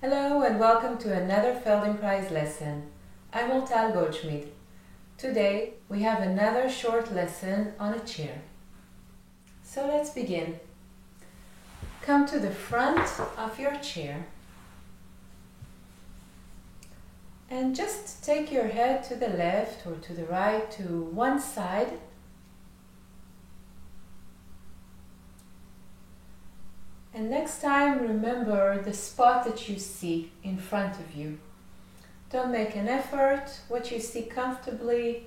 Hello and welcome to another Feldenkrais lesson. I'm Ortal Goldschmidt. Today we have another short lesson on a chair. So let's begin. Come to the front of your chair and just take your head to the left or to the right to one side. And next time, remember the spot that you see in front of you. Don't make an effort, what you see comfortably,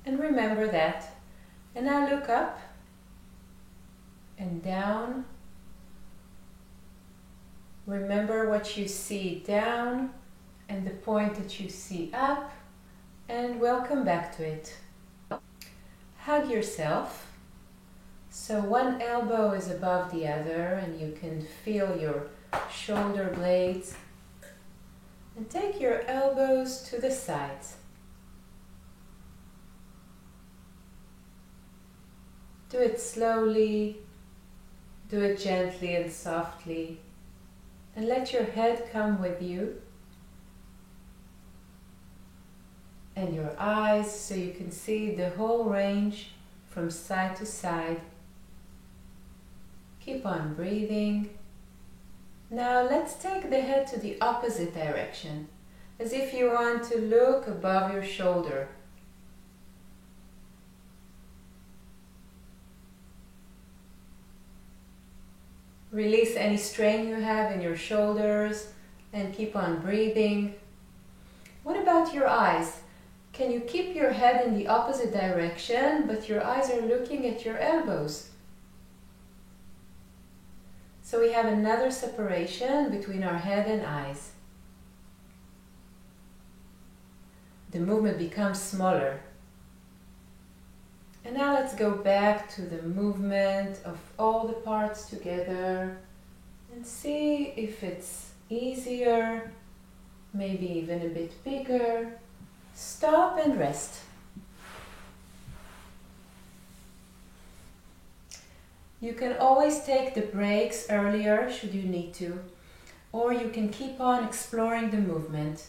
and remember that. And now look up and down. Remember what you see down and the point that you see up, and welcome back to it. Hug yourself. So one elbow is above the other and you can feel your shoulder blades. And take your elbows to the sides. Do it slowly, do it gently and softly, and let your head come with you. And your eyes so you can see the whole range from side to side. Keep on breathing. Now let's take the head to the opposite direction, as if you want to look above your shoulder. Release any strain you have in your shoulders and keep on breathing. What about your eyes? Can you keep your head in the opposite direction, but your eyes are looking at your elbows? So we have another separation between our head and eyes. The movement becomes smaller. And now let's go back to the movement of all the parts together and see if it's easier, maybe even a bit bigger. Stop and rest. You can always take the breaks earlier should you need to, or you can keep on exploring the movement.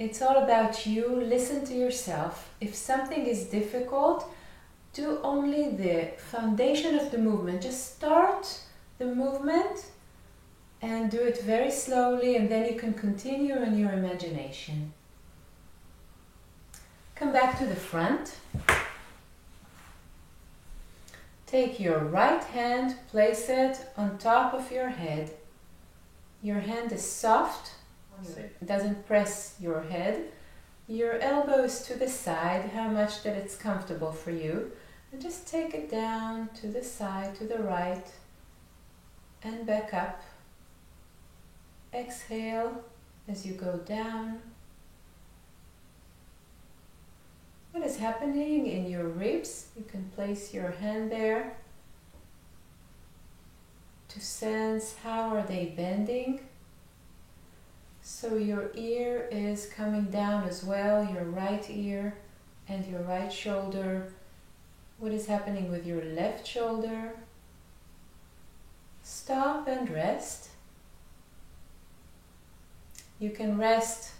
It's all about you. Listen to yourself. If something is difficult, do only the foundation of the movement. Just start the movement and do it very slowly, and then you can continue in your imagination. Come back to the front. Take your right hand, place it on top of your head. Your hand is soft, it doesn't press your head. Your elbow is to the side, how much that it's comfortable for you. And just take it down to the side, to the right, and back up. Exhale as you go down. What is happening in your ribs? You can place your hand there to sense how are they bending. So your ear is coming down as well, your right ear and your right shoulder. What is happening with your left shoulder? Stop and rest. You can rest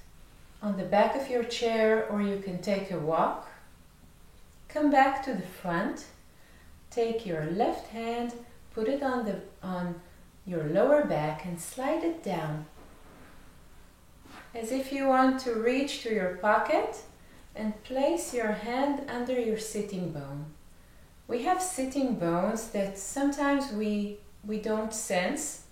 on the back of your chair, or you can take a walk. Come back to the front. Take your left hand, put it on your lower back and slide it down. As if you want to reach to your pocket, and place your hand under your sitting bone. We have sitting bones that sometimes we don't sense,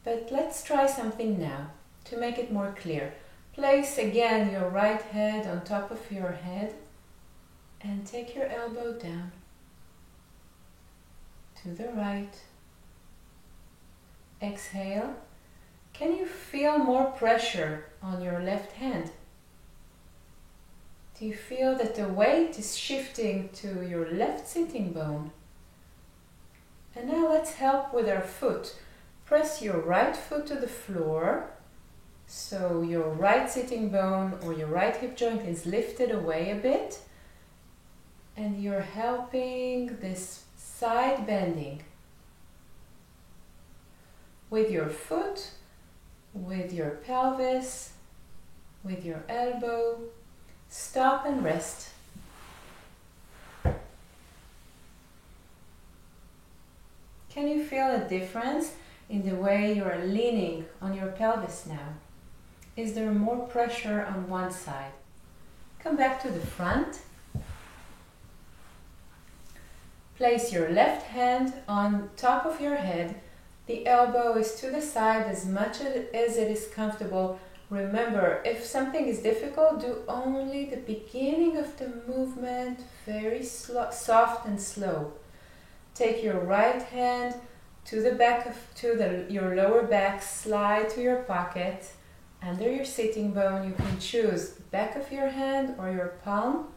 but let's try something now to make it more clear. Place again your right hand on top of your head and take your elbow down to the right. Exhale. Can you feel more pressure on your left hand? Do you feel that the weight is shifting to your left sitting bone? And now let's help with our foot. Press your right foot to the floor. So your right sitting bone or your right hip joint is lifted away a bit, and you're helping this side bending. With your foot, with your pelvis, with your elbow. Stop and rest. Can you feel a difference in the way you are leaning on your pelvis now? Is there more pressure on one side? Come back to the front. Place your left hand on top of your head. The elbow is to the side as much as it is comfortable. Remember, if something is difficult, do only the beginning of the movement, very soft and slow. Take your right hand to the back your lower back, slide to your pocket. Under your sitting bone, you can choose the back of your hand or your palm.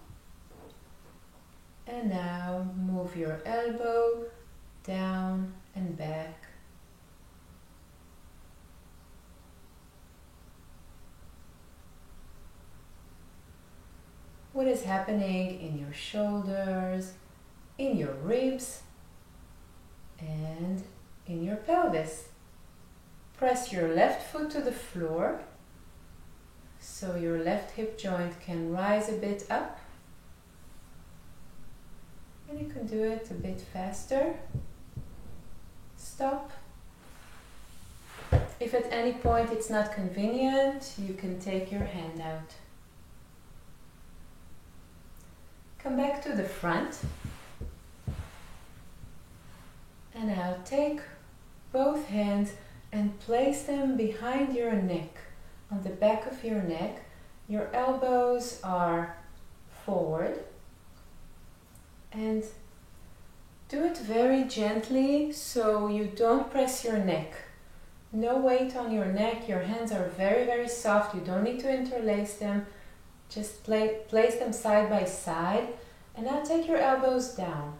And now move your elbow down and back. What is happening in your shoulders, in your ribs, and in your pelvis? Press your left foot to the floor so your left hip joint can rise a bit up. And you can do it a bit faster. Stop. If at any point it's not convenient, you can take your hand out. Come back to the front. And now take both hands and place them behind your neck, on the back of your neck. Your elbows are forward. And do it very gently so you don't press your neck. No weight on your neck. Your hands are very, very soft. You don't need to interlace them. Just place them side by side. And now take your elbows down.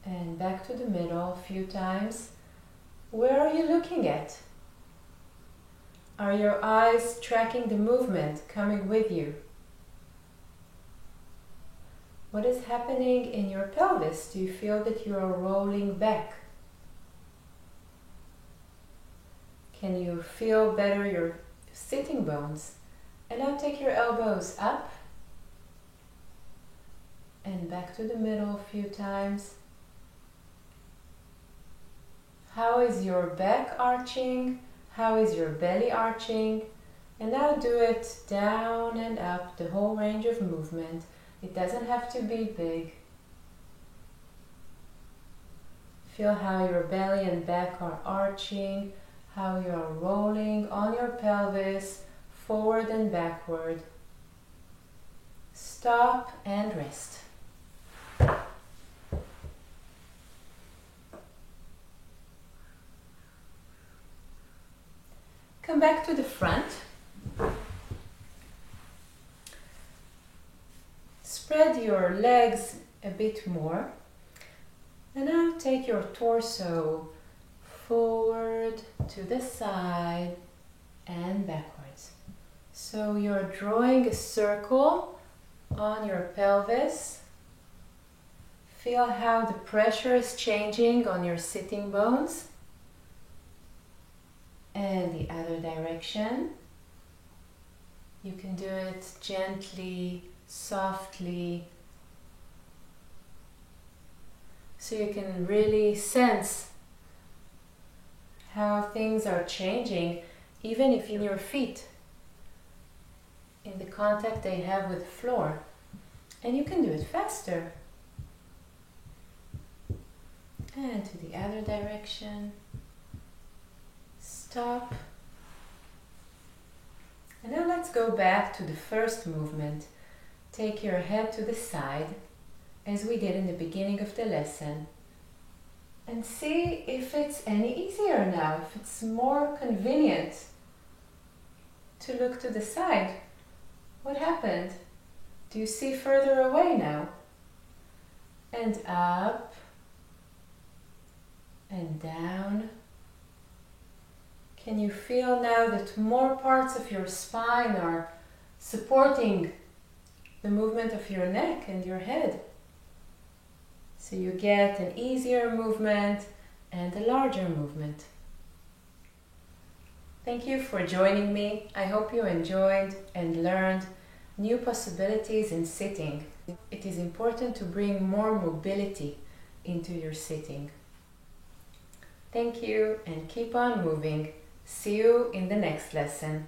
And back to the middle a few times. Where are you looking at? Are your eyes tracking the movement, coming with you? What is happening in your pelvis? Do you feel that you are rolling back? Can you feel better your sitting bones? And now take your elbows up and back to the middle a few times. How is your back arching? How is your belly arching? And now do it down and up, the whole range of movement. It doesn't have to be big. Feel how your belly and back are arching, how you are rolling on your pelvis, forward and backward. Stop and rest. Come back to the front. Spread your legs a bit more. And now take your torso forward to the side and backwards. So you're drawing a circle on your pelvis. Feel how the pressure is changing on your sitting bones. And the other direction. You can do it gently, softly, so you can really sense how things are changing, even if in your feet, in the contact they have with the floor. And you can do it faster. And to the other direction. Stop. And now let's go back to the first movement. Take your head to the side, as we did in the beginning of the lesson, and see if it's any easier now, if it's more convenient to look to the side. What happened? Do you see further away now? And up and down. Can you feel now that more parts of your spine are supporting the movement of your neck and your head? So you get an easier movement and a larger movement. Thank you for joining me. I hope you enjoyed and learned new possibilities in sitting. It is important to bring more mobility into your sitting. Thank you and keep on moving. See you in the next lesson.